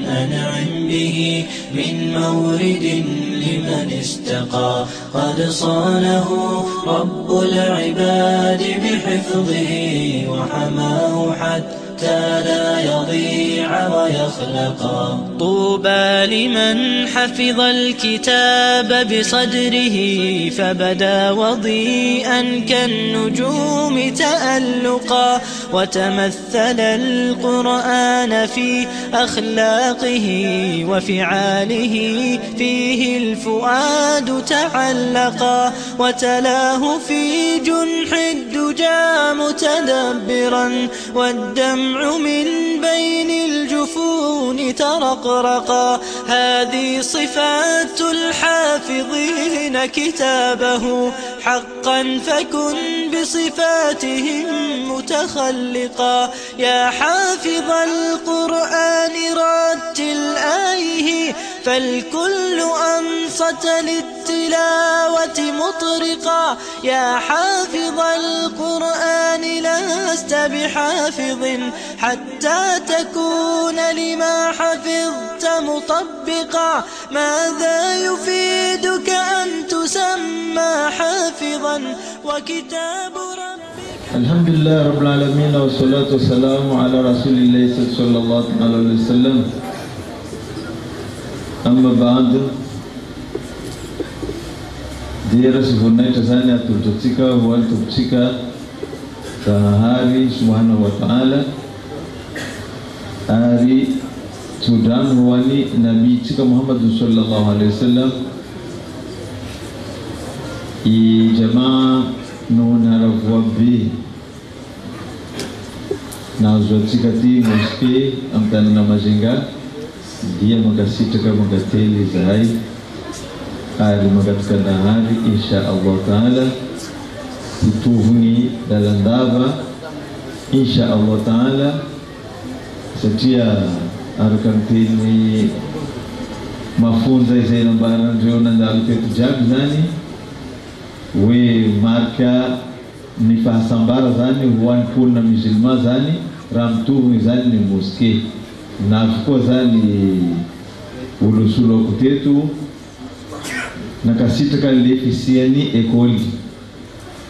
أنعم به من مورد لمن استقى قد صانه رب العباد بحفظه وحماه حتى لا يضيع ويخلقا طوبى لمن حفظ الكتاب بصدره فبدا وضيئا كالنجوم تألقا وتمثل القرآن في أخلاقه وفعاله فيه الفؤاد تعلقا وتلاه في جنح الدجى متدبرا والدمع من بين الجفون ترقرقا هذه صفات الحافظين كتابه حقا فكن بصفاتهم متخلقا يا حافظ القرآن رتل آيه فالكل أنصت للتلاوة مطرقا يا حافظ القرآن لست بحافظ حتى تكون لما حفظت مطبقا ماذا يفيدك أن تسمى حافظا وكتاب ربك. الحمد لله رب العالمين والصلاة والسلام على رسول الله صلى الله عليه وسلم. أما بعد Dia sebenarnya sana tututsika wal tutsika tahari subhanahu wa ta'ala hari sudan wali Nabi cika Muhammad sallallahu alaihi wasallam I jamaa nuna ravwabi na uzotsika ti moske amtana na mazinga dia magasitaka magateli zai hari mengatakan hari insyaallah taala dituhuni dalam dava insyaallah taala setia arkan tini mafunzo zile ambazo ndio ndaliketu jabzani we marka ni fasambara zani wankul na mizilma zani ramtuhu zani ni moske na kwa zani ulusulo kutetu na kasita kalifisiani ekoli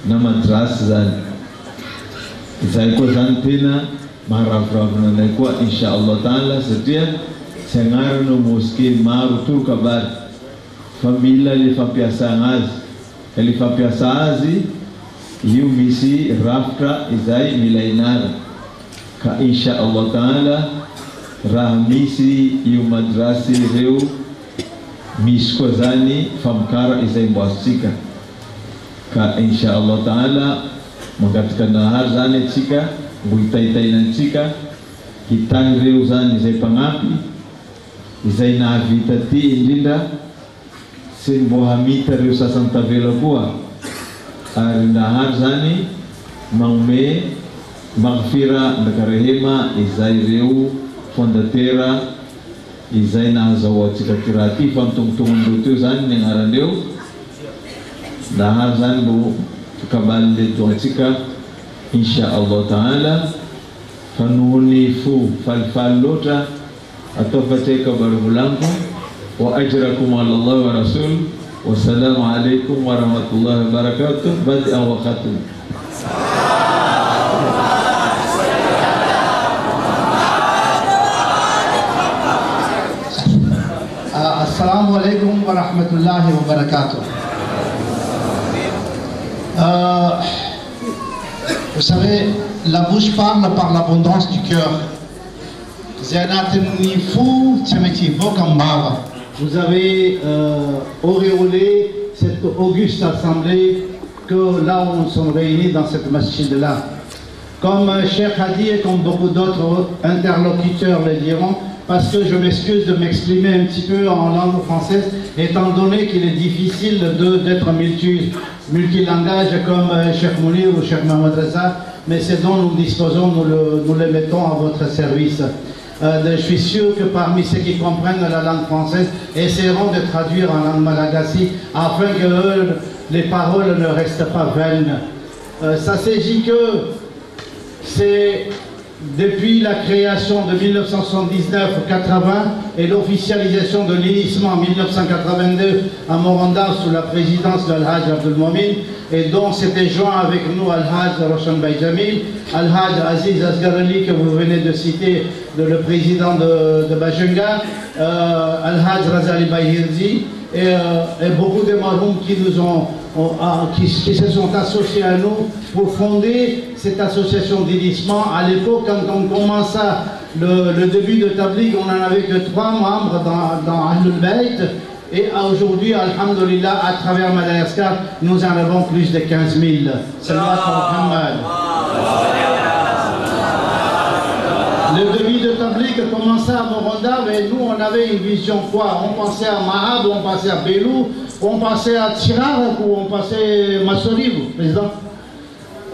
na madrasa zani zaiko zani tena marafrafna na kwa insyaallah taala setia sengaro no moske maru turkabar família li fapiasa ngazi li fapiasa azi yu misi raftra izai milainara ka insyaallah taala rahmisi yu madrasi reu miskozani famkara izai mbasika ka insyaallah taala mengatakan nahar zani cika buitai-tai nan cika hitang reu zani izai pangapi izai na vitati indinda sin bohamita reu sasanta vela bua ari nahar zani mangme maghfira ndakarehema izai reu fondatera izai na zawat cika kirati fantung-tungun dutu zani nengaran reu nahar zani bu kabali tuan cika insyaallah taala fanunifu falfalota atau fateka barulanku wa ajrakum ala Allah wa rasul wassalamu alaikum warahmatullahi wabarakatuh bad'a wa khatim. Assalamu alaikum warahmatullahi wabarakatuh. Vous savez, la bouche parle par l'abondance du cœur. Vous avez auréolé cette auguste assemblée que là où nous sommes réunis dans cette masjid-là. Comme Cheikh a dit et comme beaucoup d'autres interlocuteurs le diront, parce que je m'excuse de m'exprimer un petit peu en langue française, étant donné qu'il est difficile d'être multilangage comme Cheikh Mounir ou Cheikh Mohamed Reza, mais c'est dont nous disposons, nous le mettons à votre service. Je suis sûr que parmi ceux qui comprennent la langue française essaieront de traduire en langue malagasy afin que les paroles ne restent pas vaines. Ça s'agit que c'est depuis la création de 1979-80 et l'officialisation de l'unissement en 1982 à Moranda sous la présidence d'Al-Hajj Abdul Momin, et dont s'était joint avec nous Al-Hajj Roshan Bayjamil, Al-Hajj Aziz Asgarali que vous venez de citer, le président de Bajunga, Al-Hajj Razali Bayhirzi, et beaucoup de maroums qui se sont associés à nous pour fonder cette association d'unissement. À l'époque, quand on commença le début de Tabligh, on n'en avait que 3 membres dans Ahlul Bayt, et aujourd'hui, alhamdulillah, à travers Madagascar, nous en avons plus de 15 000. Sallallahu Muhammad. Le début de Tabligh commençait à Moranda, mais nous on avait une vision quoi? On pensait à Mahab, on pensait à Belou, on pensait à Tirarak ou on pensait à Massorib, président.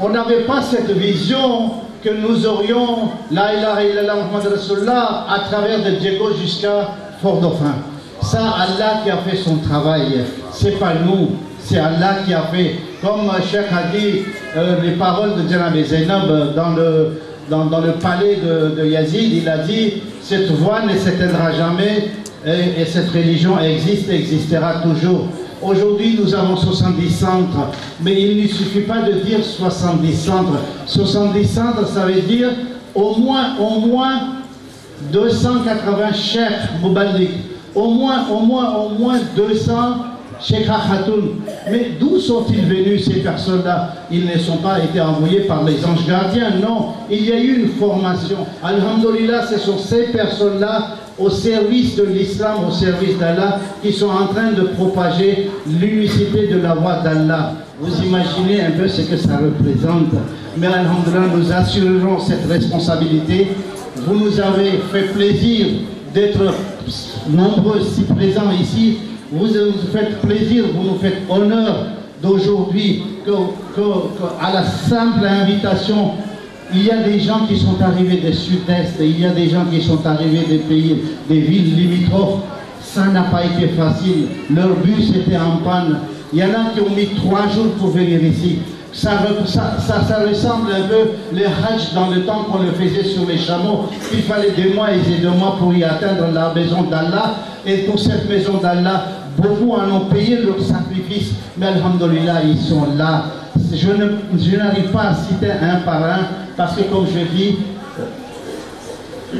On n'avait pas cette vision que nous aurions la ilaha illallah Muhammad Rasulullah à travers de Djeko jusqu'à Fort-Dauphin. Ça, Allah qui a fait son travail, c'est pas nous, c'est Allah qui a fait. Comme Cheikh a dit les paroles de Janab Zainab dans le palais de Yazid, il a dit cette voie ne s'éteindra jamais et cette religion existe et existera toujours. Aujourd'hui, nous avons 70 centres, mais il ne suffit pas de dire 70 centres. 70 centres, ça veut dire au moins 280 chefs Mouballik, au moins 200 Cheikh Khatoun. Mais d'où sont-ils venus ces personnes-là? Ils ne sont pas été envoyés par les anges gardiens, non. Il y a eu une formation. Alhamdulillah, ce sont ces personnes-là au service de l'islam, au service d'Allah, qui sont en train de propager l'unicité de la voie d'Allah. Vous imaginez un peu ce que ça représente. Mais alhamdulillah, nous assurerons cette responsabilité. Vous nous avez fait plaisir d'être nombreux si présents ici. Vous nous faites plaisir, vous nous faites honneur d'aujourd'hui à la simple invitation. Il y a des gens qui sont arrivés des sud-est, il y a des gens qui sont arrivés des pays, des villes limitrophes. Ça n'a pas été facile. Leur bus était en panne. Il y en a qui ont mis 3 jours pour venir ici. Ça ressemble un peu les hajj dans le temps qu'on le faisait sur les chameaux. Il fallait des mois et des mois pour y atteindre la maison d'Allah. Et pour cette maison d'Allah, beaucoup en ont payé leur sacrifice. Mais alhamdulillah, ils sont là. Je n'arrive pas à citer un par un, parce que comme je dis,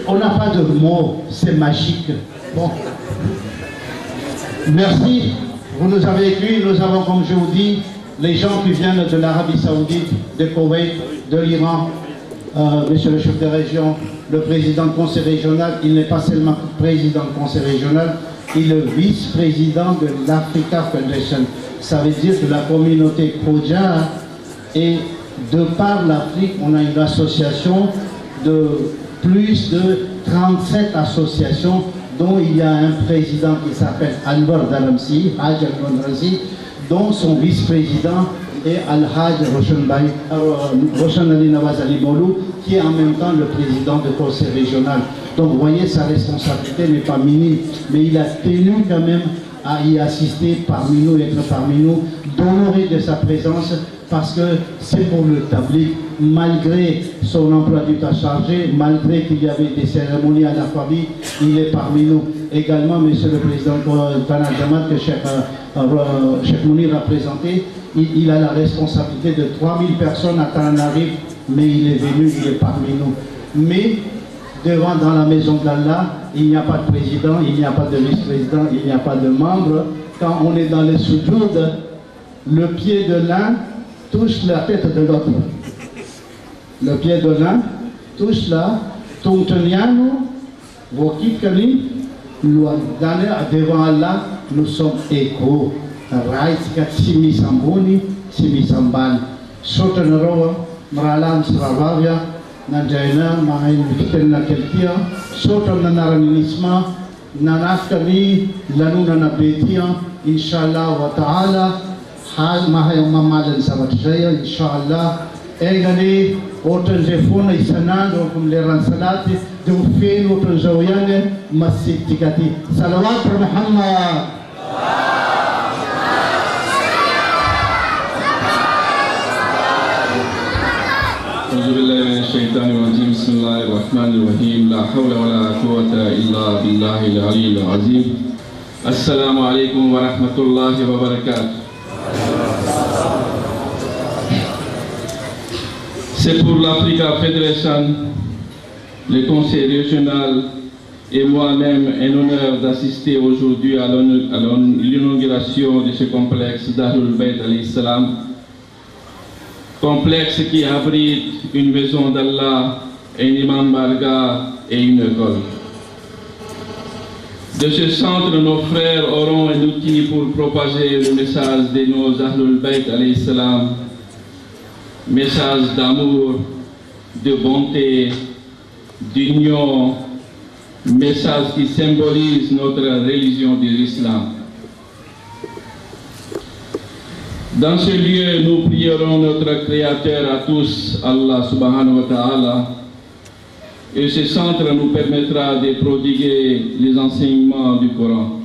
on n'a pas de mots, c'est magique. Bon. Merci, vous nous avez écrit, nous avons, comme je vous dis, les gens qui viennent de l'Arabie Saoudite, de Koweït, de l'Iran, monsieur le chef de région, le président du conseil régional, il n'est pas seulement président du conseil régional, il est vice-président de l'Africa Federation. Ça veut dire que la communauté Kodja, et de par l'Afrique, on a une association de plus de 37 associations, dont il y a un président qui s'appelle Anwar Daramsi, Hajj Al-Monrazi, dont son vice-président est Al-Hajj Roshan Ali Nawaz Ali Moulou, qui est en même temps le président du conseil régional. Donc vous voyez, sa responsabilité n'est pas minime, mais il a tenu quand même à y assister parmi nous, être parmi nous, d'honorer de sa présence, parce que c'est pour le Tabligh, malgré son emploi du temps chargé, malgré qu'il y avait des cérémonies à la famille, il est parmi nous. Également, monsieur le président Tanal Jamal, que Cheikh Mounir a présenté, il a la responsabilité de 3000 personnes à Tananarive, mais il est venu, il est parmi nous. Mais dans la maison d'Allah, il n'y a pas de président, il n'y a pas de vice-président, il n'y a pas de membre. Quand on est dans les soujoud, le pied de l'un touche la tête de l'autre. Le pied de l'un touche la Tontoniano, Vokikali, devant Allah, nous sommes égaux. Raïskat Simi Samboni, Simi Samban. Sotanoroa, Mralam Sravavia, Nanjaina, Mahain Vitel Nakeltia, Sotan Nanaranisma, Nanafkali, Lanuna Nabetia, Inch'Allah wa Ta'ala, Hal Mahayam Mamadan Sabatjaya, Inch'Allah, Egani, Otan Jefona Isanan, Okum Leran Salati, Dufin, Otan Zawayane, Masjid Tikati. Salawat for Muhammad. أعوذ بالله من الشيطان الرجيم بسم الله الرحمن الرحيم لا حول ولا قوة إلا بالله العلي العظيم السلام عليكم ورحمة الله وبركاته. C'est pour l'Africa Federation, le conseil régional et moi-même un honneur d'assister aujourd'hui à l'inauguration de ce complexe d'Ahlul Bayt alayhi salam. Complexe qui abrite une maison d'Allah, un imam barga et une école. De ce centre, nos frères auront un outil pour propager le message de nos Ahlul Bayt alayhi salam, message d'amour, de bonté, d'union, message qui symbolise notre religion de l'islam. Dans ce lieu, nous prierons notre Créateur à tous, Allah subhanahu wa ta'ala, et ce centre nous permettra de prodiguer les enseignements du Coran.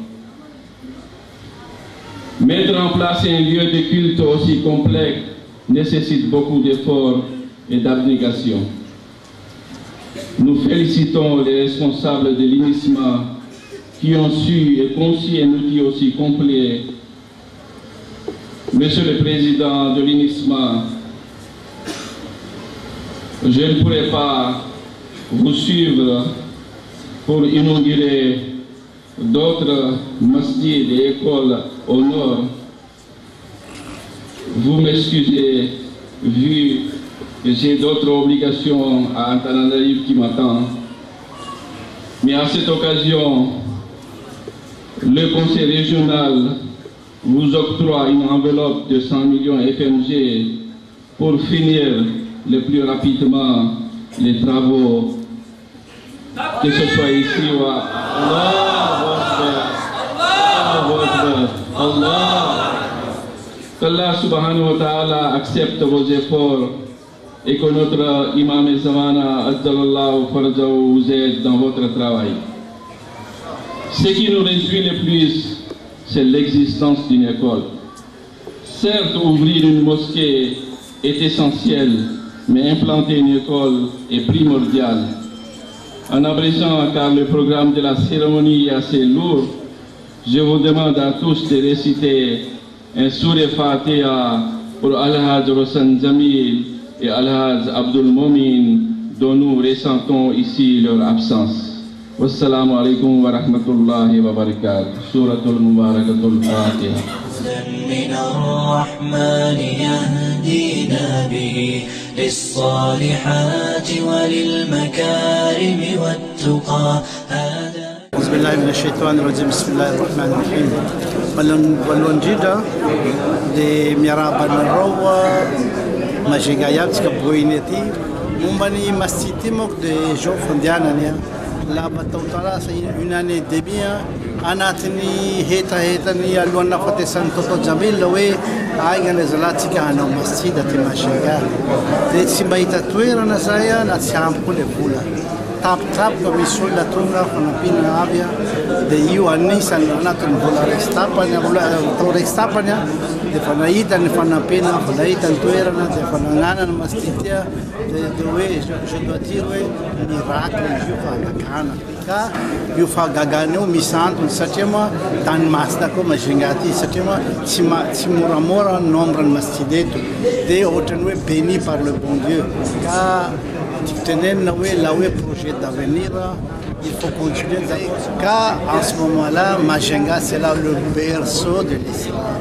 Mettre en place un lieu de culte aussi complexe nécessite beaucoup d'efforts et d'abnégation. Nous félicitons les responsables de l'INISMA qui ont su et conçu un outil aussi complet. Monsieur le Président de l'INISMA, je ne pourrai pas vous suivre pour inaugurer d'autres masjids et écoles au nord. Vous m'excusez, vu que j'ai d'autres obligations à Antananarive qui m'attendent. Mais à cette occasion, le Conseil régional vous octroie une enveloppe de 100 millions FMG pour finir le plus rapidement les travaux, que ce soit ici ou à Allah. Qu'Allah subhanahu wa ta'ala accepte vos efforts et que notre imam Zamana Azzalallahu Farjahu vous aide dans votre travail. Ce qui nous réjouit le plus, c'est l'existence d'une école. Certes, ouvrir une mosquée est essentiel, mais implanter une école est primordial. En abrégeant, car le programme de la cérémonie est assez lourd, je vous demande à tous de réciter un Sourate Fatiha pour Al-Hajj Rossan Jamil et Al-Hajj Abdul Momin, dont nous ressentons ici leur absence. Wassalamu alaikum wa rahmatullahi wa barakatuh. Suratul Mubarakatul Fatiha. من الرحمن يهدينا به للصالحات وللمكارم والتقى أعوذ بالله من الشيطان الرجيم بسم الله الرحمن الرحيم والونجيدا دي ميرابان الروى مجيغايات كبوينتي ممبني مستيتي موك دي جو فنديانا la batautara sa une année de bien anatini heta ni alwana fate santo to jamil lawe aiga le zalati ka no masjida timashiga de simbaita tuera na saya na champo le pula tap ko misul la tunga con pina avia de io annisa na tun vola restapania vola to restapania de fanaita ne fana pena fanaita tuera na de fanana na masjidia de doe je dois dire miracle je fa la kana ka io fa gagano mi santo satema tan masda ko majingati satema simura mora nombre masjideto de otenwe béni par le bon Dieu ka tenir le projet d'avenir, il faut continuer car en ce moment-là, Majinga c'est là le berceau de l'islam.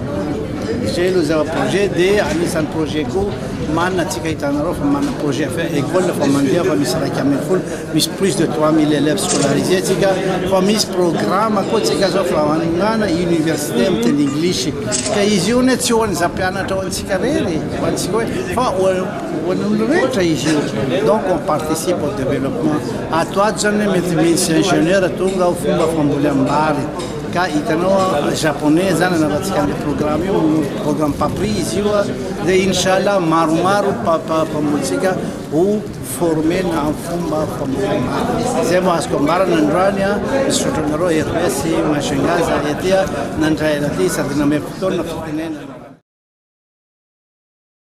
J'ai le projet de un projet go man tika itanaro man projet fait école formandia va misala kameful mis plus de 3000 élèves scolarisés tika va mis programme ko tika zo flamana université en English ka izione tsione zapiana to nsikarere wansikwe fa donc on participe au développement à toi jeune médecin ingénieur tunga au fumba fambuliambari ka itanoa japonais zana na vatikani programme papri isiwa de inshallah marumaru papa pamulsika ou former na fumba fambuliambari zemo askombara nandrania isotonaro RPS mashangaza etia nandrailati sadina meptona futinena